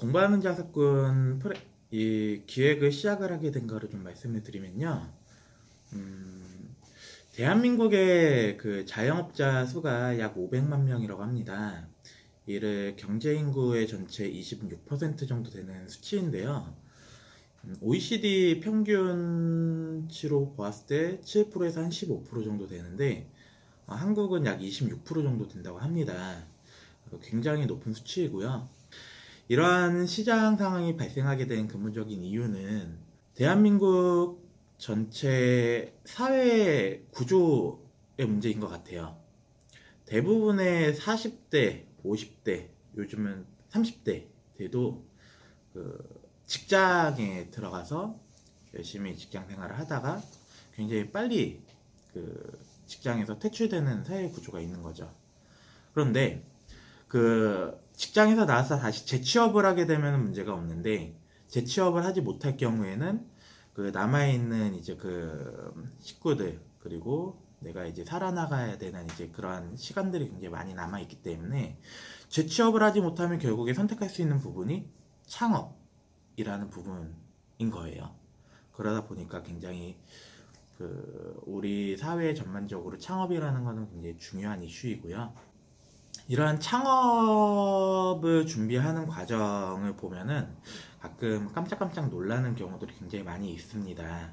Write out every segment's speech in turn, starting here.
공부하는 자사꾼 이 기획을 시작을 하게 된 거를 좀 말씀을 드리면요. 대한민국의 그 자영업자 수가 약 500만 명이라고 합니다. 이를 경제 인구의 전체 26% 정도 되는 수치인데요. OECD 평균치로 보았을 때 7%에서 한 15% 정도 되는데 한국은 약 26% 정도 된다고 합니다. 굉장히 높은 수치이고요. 이러한 시장 상황이 발생하게 된 근본적인 이유는 대한민국 전체 사회 구조의 문제인 것 같아요. 대부분의 40대, 50대, 요즘은 30대들도 직장에 들어가서 열심히 직장 생활을 하다가 굉장히 빨리 직장에서 퇴출되는 사회 구조가 있는 거죠. 그런데 직장에서 나와서 다시 재취업을 하게 되면 문제가 없는데, 재취업을 하지 못할 경우에는 남아있는 이제 식구들, 그리고 내가 이제 살아나가야 되는 이제 그러한 시간들이 굉장히 많이 남아있기 때문에, 재취업을 하지 못하면 결국에 선택할 수 있는 부분이 창업이라는 부분인 거예요. 그러다 보니까 굉장히 우리 사회 전반적으로 창업이라는 것은 굉장히 중요한 이슈이고요. 이러한 창업을 준비하는 과정을 보면은 가끔 깜짝깜짝 놀라는 경우들이 굉장히 많이 있습니다.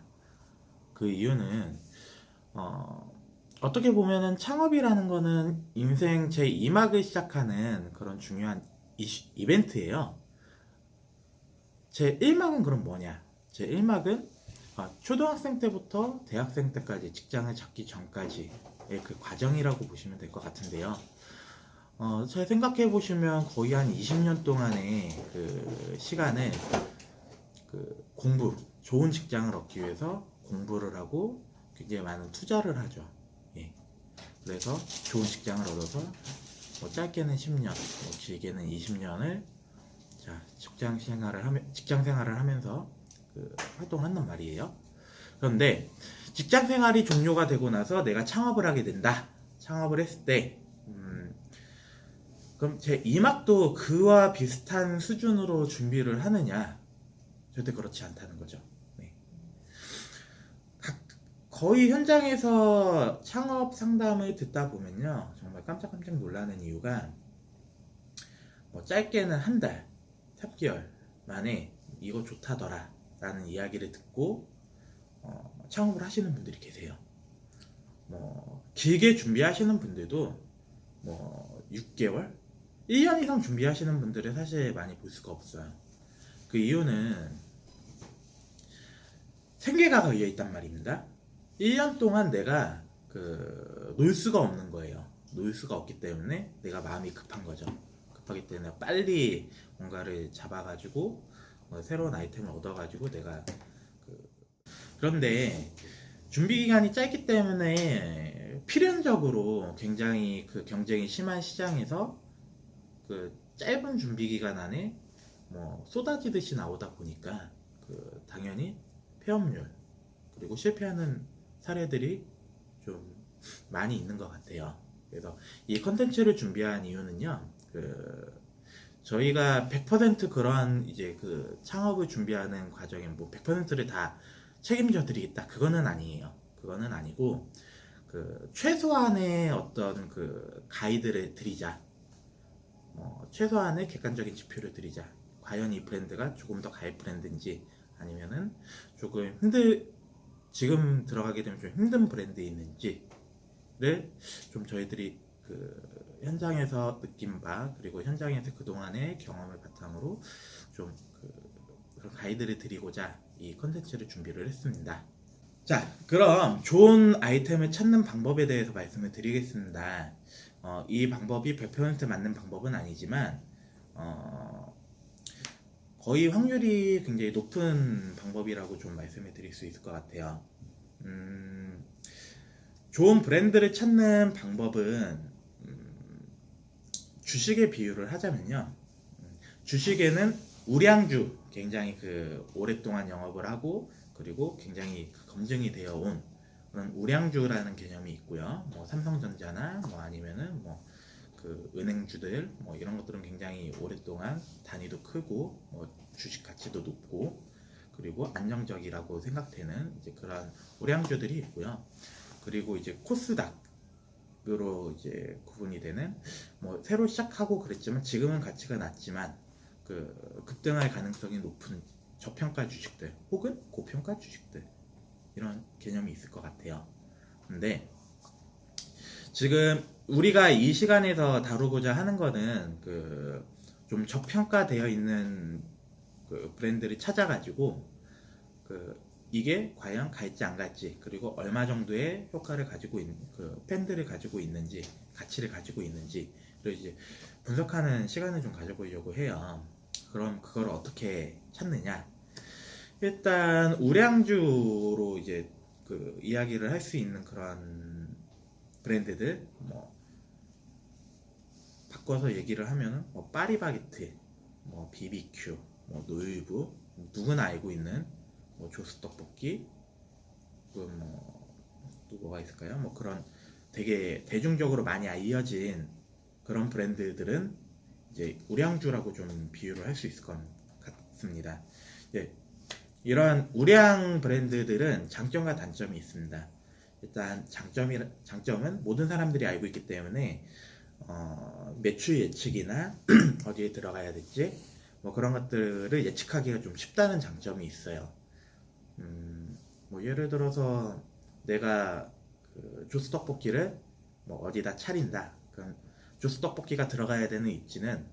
그 이유는 어떻게 보면은 창업이라는 거는 인생 제2막을 시작하는 그런 중요한 이벤트예요. 제1막은 그럼 뭐냐? 제1막은 초등학생 때부터 대학생 때까지 직장을 잡기 전까지의 그 과정이라고 보시면 될 것 같은데요. 잘 생각해 보시면 거의 한 20년 동안의 시간을 좋은 직장을 얻기 위해서 공부를 하고 굉장히 많은 투자를 하죠. 예. 그래서 좋은 직장을 얻어서 짧게는 10년, 길게는 20년을 직장 생활을 하면서 활동한단 말이에요. 그런데 직장 생활이 종료가 되고 나서 내가 창업을 하게 된다. 창업을 했을 때 그럼 제 2막도 그와 비슷한 수준으로 준비를 하느냐? 절대 그렇지 않다는 거죠. 네. 거의 현장에서 창업 상담을 듣다 보면요, 정말 깜짝깜짝 놀라는 이유가 짧게는 한 달, 3개월 만에 이거 좋다더라 라는 이야기를 듣고 창업을 하시는 분들이 계세요. 길게 준비하시는 분들도 6개월, 1년 이상 준비하시는 분들은 사실 많이 볼 수가 없어요. 그 이유는 생계가 걸려 있단 말입니다. 1년 동안 내가 놀 수가 없는 거예요. 놀 수가 없기 때문에 내가 마음이 급한 거죠. 급하기 때문에 빨리 뭔가를 잡아가지고 새로운 아이템을 얻어가지고 내가 그런데 준비 기간이 짧기 때문에 필연적으로 굉장히 경쟁이 심한 시장에서 짧은 준비 기간 안에 쏟아지듯이 나오다 보니까 당연히 폐업률 그리고 실패하는 사례들이 좀 많이 있는 것 같아요. 그래서 이 컨텐츠를 준비한 이유는요, 저희가 100% 그러한 이제 창업을 준비하는 과정에 100%를 다 책임져 드리겠다, 그거는 아니에요. 그거는 아니고 최소한의 어떤 가이드를 드리자. 최소한의 객관적인 지표를 드리자. 과연 이 브랜드가 조금 더 갈 브랜드인지, 아니면은 조금 지금 들어가게 되면 좀 힘든 브랜드에 있는지를 좀 저희들이 현장에서 느낀 바, 그리고 현장에서 그동안의 경험을 바탕으로 좀 그런 가이드를 드리고자 이 컨텐츠를 준비를 했습니다. 자, 그럼 좋은 아이템을 찾는 방법에 대해서 말씀을 드리겠습니다. 이 방법이 100% 맞는 방법은 아니지만 거의 확률이 굉장히 높은 방법이라고 좀 말씀을 드릴 수 있을 것 같아요. 좋은 브랜드를 찾는 방법은 주식에 비유를 하자면요, 주식에는 우량주, 굉장히 오랫동안 영업을 하고 그리고 굉장히 검증이 되어 온 그런 우량주라는 개념이 있고요. 삼성전자나 아니면은 그 은행주들 뭐 이런 것들은 굉장히 오랫동안 단위도 크고 뭐 주식 가치도 높고 그리고 안정적이라고 생각되는 이제 그런 우량주들이 있고요. 그리고 이제 코스닥으로 이제 구분이 되는 뭐 새로 시작하고 그랬지만 지금은 가치가 낮지만 그 급등할 가능성이 높은 저평가 주식들 혹은 고평가 주식들 이런 개념이 있을 것 같아요. 근데 지금 우리가 이 시간에서 다루고자 하는 거는 그 좀 저평가되어 있는 그 브랜드를 찾아가지고 그 이게 과연 갈지 안 갈지 그리고 얼마 정도의 효과를 가지고 있는 그 팬들을 가지고 있는지 가치를 가지고 있는지 를 이제 분석하는 시간을 좀 가져보려고 해요. 그럼 그걸 어떻게 찾느냐? 일단 우량주로 이제 그 이야기를 할 수 있는 그런 브랜드들 뭐 바꿔서 얘기를 하면은 뭐 파리바게트, 뭐 BBQ, 뭐 노유부 누구나 알고 있는 뭐 조스 떡볶이, 또 뭐가 있을까요? 뭐 그런 되게 대중적으로 많이 알려진 그런 브랜드들은 이제 우량주라고 좀 비유를 할 수 있을 것 같습니다. 예, 이러한 우량 브랜드들은 장점과 단점이 있습니다. 일단 장점은 모든 사람들이 알고 있기 때문에 매출 예측이나 어디에 들어가야 될지 뭐 그런 것들을 예측하기가 좀 쉽다는 장점이 있어요. 뭐 예를 들어서 내가 그 조스 떡볶이를 뭐 어디다 차린다. 그럼 조스 떡볶이가 들어가야 되는 입지는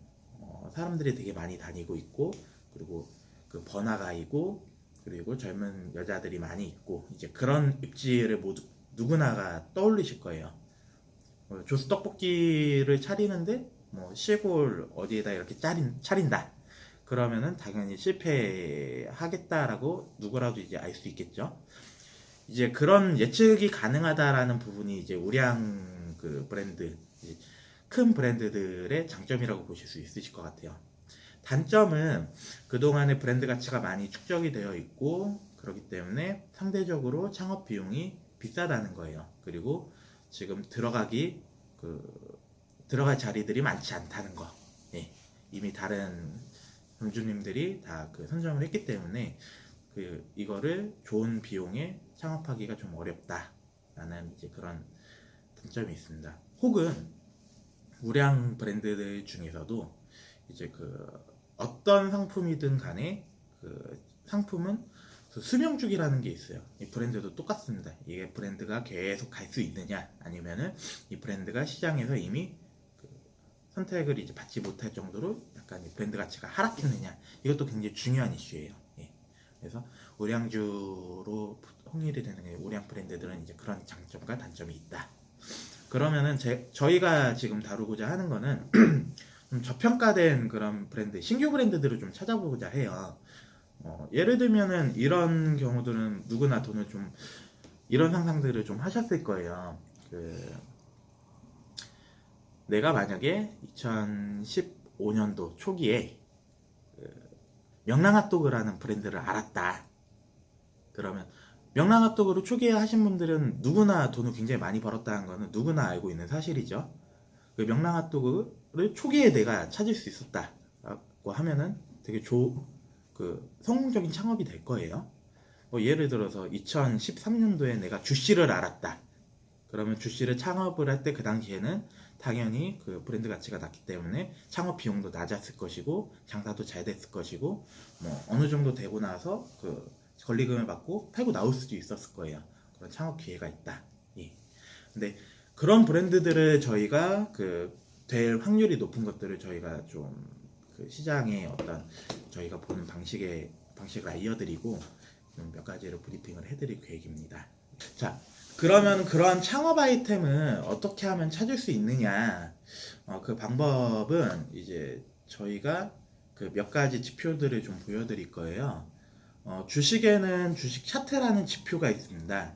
사람들이 되게 많이 다니고 있고 그리고 그 번화가이고 그리고 젊은 여자들이 많이 있고 이제 그런 입지를 모두 누구나가 떠올리실 거예요. 조스 떡볶이를 차리는데 뭐 시골 어디에다 이렇게 차린다. 그러면은 당연히 실패하겠다라고 누구라도 이제 알 수 있겠죠. 이제 그런 예측이 가능하다라는 부분이 이제 우량 그 브랜드, 큰 브랜드들의 장점이라고 보실 수 있으실 것 같아요. 단점은 그동안의 브랜드 가치가 많이 축적이 되어 있고 그렇기 때문에 상대적으로 창업 비용이 비싸다는 거예요. 그리고 지금 들어갈 자리들이 많지 않다는 거. 예, 이미 다른 점주님들이 다 그 선점을 했기 때문에 이거를 좋은 비용에 창업하기가 좀 어렵다라는 이제 그런 단점이 있습니다. 혹은 우량 브랜드들 중에서도 이제 어떤 상품이든 간에 그 상품은 수명주기라는 게 있어요. 이 브랜드도 똑같습니다. 이게 브랜드가 계속 갈 수 있느냐 아니면은 이 브랜드가 시장에서 이미 선택을 이제 받지 못할 정도로 약간 이 브랜드 가치가 하락했느냐 이것도 굉장히 중요한 이슈예요. 예. 그래서 우량주로 홍일이 되는 우량 브랜드들은 이제 그런 장점과 단점이 있다. 그러면은 저희가 지금 다루고자 하는 거는 좀 저평가된 그런 브랜드, 신규 브랜드들을 좀 찾아보고자 해요. 예를 들면은 이런 경우들은 누구나 이런 상상들을 좀 하셨을 거예요. 내가 만약에 2015년도 초기에 명랑핫도그라는 브랜드를 알았다. 그러면 명랑핫도그를 초기에 하신 분들은 누구나 돈을 굉장히 많이 벌었다는 거는 누구나 알고 있는 사실이죠. 그 명랑핫도그를 초기에 내가 찾을 수 있었다라고 하면은 되게 성공적인 창업이 될 거예요. 예를 들어서 2013년도에 내가 주씨를 알았다. 그러면 주씨를 창업을 할 때 그 당시에는 당연히 그 브랜드 가치가 낮기 때문에 창업 비용도 낮았을 것이고 장사도 잘 됐을 것이고 뭐 어느 정도 되고 나서 그 권리금을 받고 팔고 나올 수도 있었을 거예요. 그런 창업 기회가 있다. 예. 근데 그런 브랜드들을 저희가 될 확률이 높은 것들을 저희가 좀 시장의 어떤 저희가 보는 방식을 알려드리고 몇 가지를 브리핑을 해드릴 계획입니다. 자, 그러면 그런 창업 아이템은 어떻게 하면 찾을 수 있느냐? 그 방법은 이제 저희가 몇 가지 지표들을 좀 보여드릴 거예요. 주식에는 주식 차트라는 지표가 있습니다.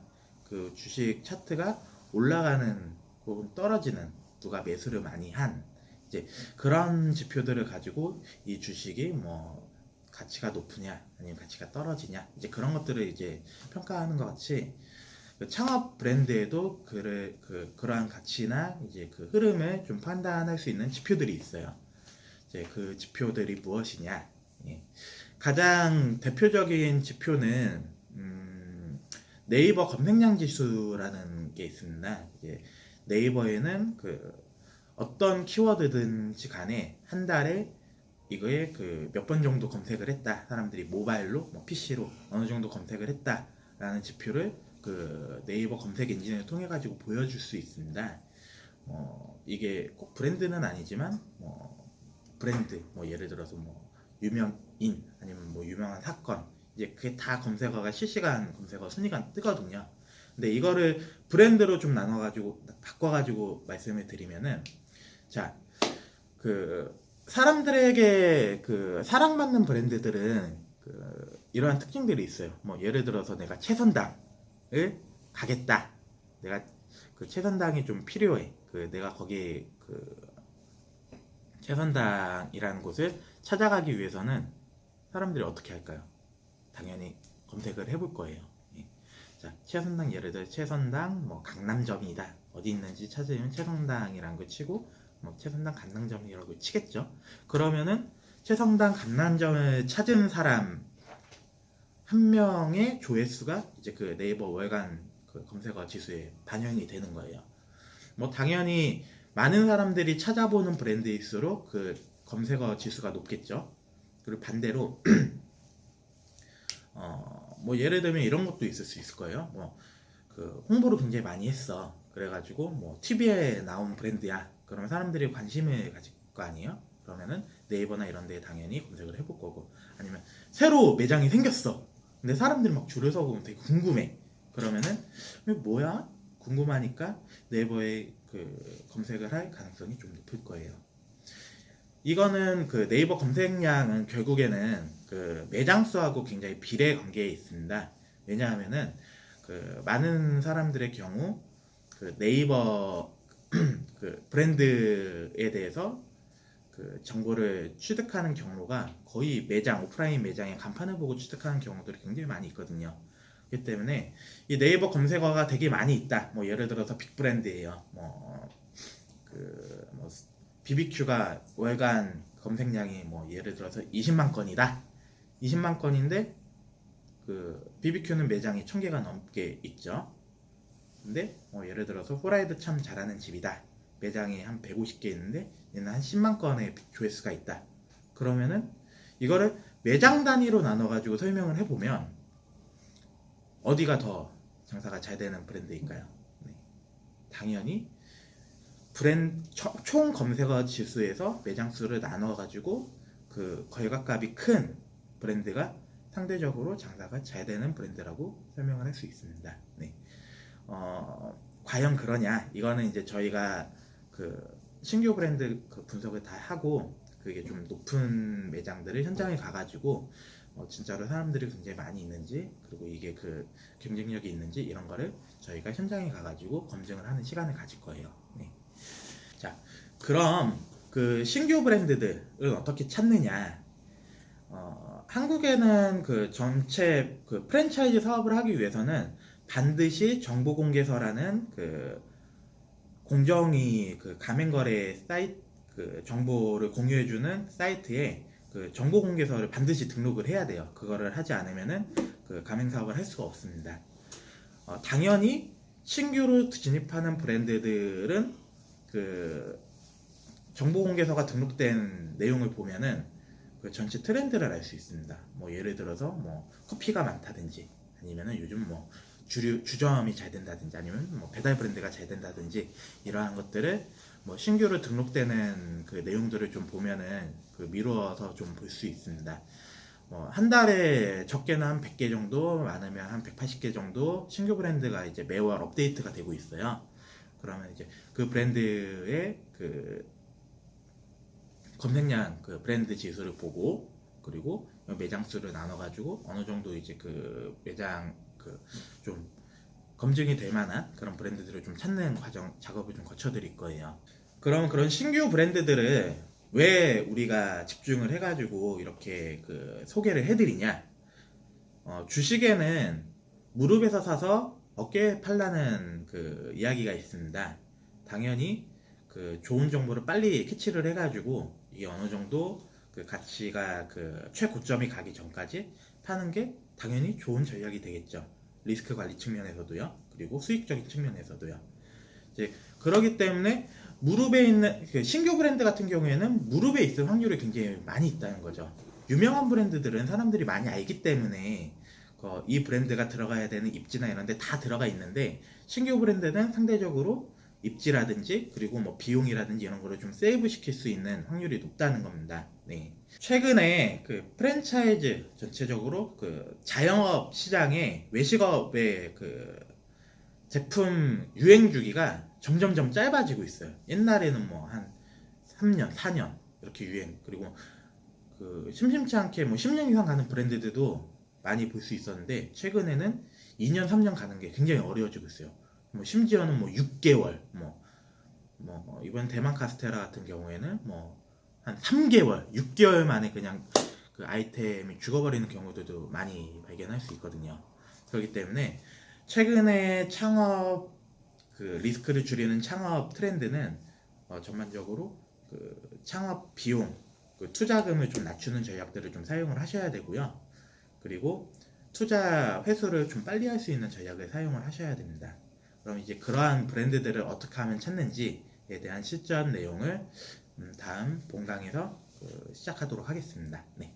그 주식 차트가 올라가는 혹은 떨어지는 누가 매수를 많이 한 이제 그런 지표들을 가지고 이 주식이 뭐 가치가 높으냐 아니면 가치가 떨어지냐 이제 그런 것들을 이제 평가하는 것 같이 그 창업 브랜드에도 그러한 가치나 이제 그 흐름을 좀 판단할 수 있는 지표들이 있어요. 이제 그 지표들이 무엇이냐? 예. 가장 대표적인 지표는 네이버 검색량 지수라는 게 있습니다. 이제 네이버에는 그 어떤 키워드든지 간에 한 달에 이거에 그 몇 번 정도 검색을 했다. 사람들이 모바일로, 뭐 PC로 어느 정도 검색을 했다라는 지표를 그 네이버 검색 엔진을 통해 가지고 보여줄 수 있습니다. 이게 꼭 브랜드는 아니지만 브랜드, 뭐 예를 들어서 뭐 유명인 아니면 뭐 유명한 사건, 이제 그게 다 검색어가 실시간 검색어 순위가 뜨거든요. 근데 이거를 브랜드로 좀 나눠가지고 바꿔가지고 말씀을 드리면은, 자, 그 사람들에게 그 사랑받는 브랜드들은 그 이러한 특징들이 있어요. 뭐 예를 들어서 내가 최선당을 가겠다. 내가 그 최선당이 좀 필요해. 그 내가 거기 그 최선당이라는 곳을 찾아가기 위해서는 사람들이 어떻게 할까요? 당연히 검색을 해볼 거예요. 예. 자, 최선당, 예를 들어 최선당 뭐 강남점이다. 어디 있는지 찾으면 최선당이라는 거 치고 뭐 최선당 강남점이라고 치겠죠. 그러면은 최선당 강남점을 찾은 사람 한 명의 조회수가 이제 그 네이버 월간 그 검색어 지수에 반영이 되는 거예요. 뭐 당연히 많은 사람들이 찾아보는 브랜드일수록 그 검색어 지수가 높겠죠. 그리고 반대로 뭐 예를 들면 이런 것도 있을 수 있을 거예요. 뭐 그 홍보를 굉장히 많이 했어. 그래가지고 뭐 TV에 나온 브랜드야. 그러면 사람들이 관심을 가질 거 아니에요? 그러면은 네이버나 이런 데에 당연히 검색을 해볼 거고, 아니면 새로 매장이 생겼어. 근데 사람들이 막 줄을 서고 되게 궁금해. 그러면은 뭐야? 궁금하니까 네이버에 그 검색을 할 가능성이 좀 높을 거예요. 이거는 그 네이버 검색량은 결국에는 그 매장 수하고 굉장히 비례 관계에 있습니다. 왜냐하면은 그 많은 사람들의 경우 그 네이버 그 브랜드에 대해서 그 정보를 취득하는 경로가 거의 매장, 오프라인 매장의 간판을 보고 취득하는 경우들이 굉장히 많이 있거든요. 그렇기 때문에 이 네이버 검색어가 되게 많이 있다. 뭐 예를 들어서 빅브랜드예요. 뭐 BBQ가 월간 검색량이 뭐 예를 들어서 20만 건이다. 20만 건인데 그 BBQ는 매장이 1000개가 넘게 있죠. 근데 예를 들어서 후라이드 참 잘하는 집이다. 매장이 한 150개 있는데 얘는 한 10만 건의 조회수가 있다. 그러면은 이거를 매장 단위로 나눠가지고 설명을 해보면 어디가 더 장사가 잘 되는 브랜드일까요? 네. 당연히 총 검색어 지수에서 매장 수를 나눠가지고 그 결과값이 큰 브랜드가 상대적으로 장사가 잘 되는 브랜드라고 설명을 할 수 있습니다. 네. 과연 그러냐? 이거는 이제 저희가 그 신규 브랜드 그 분석을 다 하고 그게 좀 높은 매장들을 현장에 가가지고 진짜로 사람들이 굉장히 많이 있는지, 그리고 이게 그 경쟁력이 있는지 이런 거를 저희가 현장에 가가지고 검증을 하는 시간을 가질 거예요. 네. 자, 그럼 그 신규 브랜드들을 어떻게 찾느냐? 한국에는 그 전체 그 프랜차이즈 사업을 하기 위해서는 반드시 정보공개서라는 그 공정위 그 가맹거래 사이트 그 정보를 공유해주는 사이트에 그 정보공개서를 반드시 등록을 해야 돼요. 그거를 하지 않으면은 그 가맹사업을 할 수가 없습니다. 당연히 신규로 진입하는 브랜드들은 그 정보공개서가 등록된 내용을 보면은 그 전체 트렌드를 알 수 있습니다. 뭐 예를 들어서 뭐 커피가 많다든지, 아니면은 요즘 뭐 주점이 잘 된다든지, 아니면 뭐 배달 브랜드가 잘 된다든지, 이러한 것들을 뭐 신규로 등록되는 그 내용들을 좀 보면은 그 미루어서 좀 볼 수 있습니다. 뭐 한 달에 적게는 한 100개 정도, 많으면 한 180개 정도 신규 브랜드가 이제 매월 업데이트가 되고 있어요. 그러면 이제 그 브랜드의 그 검색량 그 브랜드 지수를 보고, 그리고 매장 수를 나눠가지고 어느 정도 이제 그 매장 그 좀 검증이 될 만한 그런 브랜드들을 좀 찾는 과정 작업을 좀 거쳐드릴 거예요. 그럼 그런 신규 브랜드들을 왜 우리가 집중을 해가지고 이렇게 그 소개를 해드리냐? 주식에는 무릎에서 사서 어깨에 팔라는 그 이야기가 있습니다. 당연히 그 좋은 정보를 빨리 캐치를 해가지고 이게 어느 정도 그 가치가 그 최고점이 가기 전까지 파는 게 당연히 좋은 전략이 되겠죠. 리스크 관리 측면에서도요. 그리고 수익적인 측면에서도요. 이제 그러기 때문에 무릎에 있는 그 신규 브랜드 같은 경우에는 무릎에 있을 확률이 굉장히 많이 있다는 거죠. 유명한 브랜드들은 사람들이 많이 알기 때문에 이 브랜드가 들어가야 되는 입지나 이런 데 다 들어가 있는데 신규 브랜드는 상대적으로 입지라든지 그리고 뭐 비용이라든지 이런 거를 좀 세이브 시킬 수 있는 확률이 높다는 겁니다. 네. 최근에 그 프랜차이즈 전체적으로 그 자영업 시장에 외식업의 그 제품 유행 주기가 점점점 짧아지고 있어요. 옛날에는 뭐 한 3년, 4년 이렇게 유행, 그리고 그 심심치 않게 뭐 10년 이상 가는 브랜드들도 많이 볼 수 있었는데 최근에는 2년, 3년 가는 게 굉장히 어려워지고 있어요. 뭐 심지어는 뭐 6개월, 이번 대만 카스테라 같은 경우에는 뭐 한 3개월, 6개월 만에 그냥 그 아이템이 죽어버리는 경우들도 많이 발견할 수 있거든요. 그렇기 때문에 최근에 창업 그 리스크를 줄이는 창업 트렌드는 전반적으로 그 창업 비용, 그 투자금을 좀 낮추는 전략들을 좀 사용을 하셔야 되고요. 그리고 투자 회수를 좀 빨리 할 수 있는 전략을 사용을 하셔야 됩니다. 그럼 이제 그러한 브랜드들을 어떻게 하면 찾는지에 대한 실전 내용을 다음 본강에서 시작하도록 하겠습니다. 네.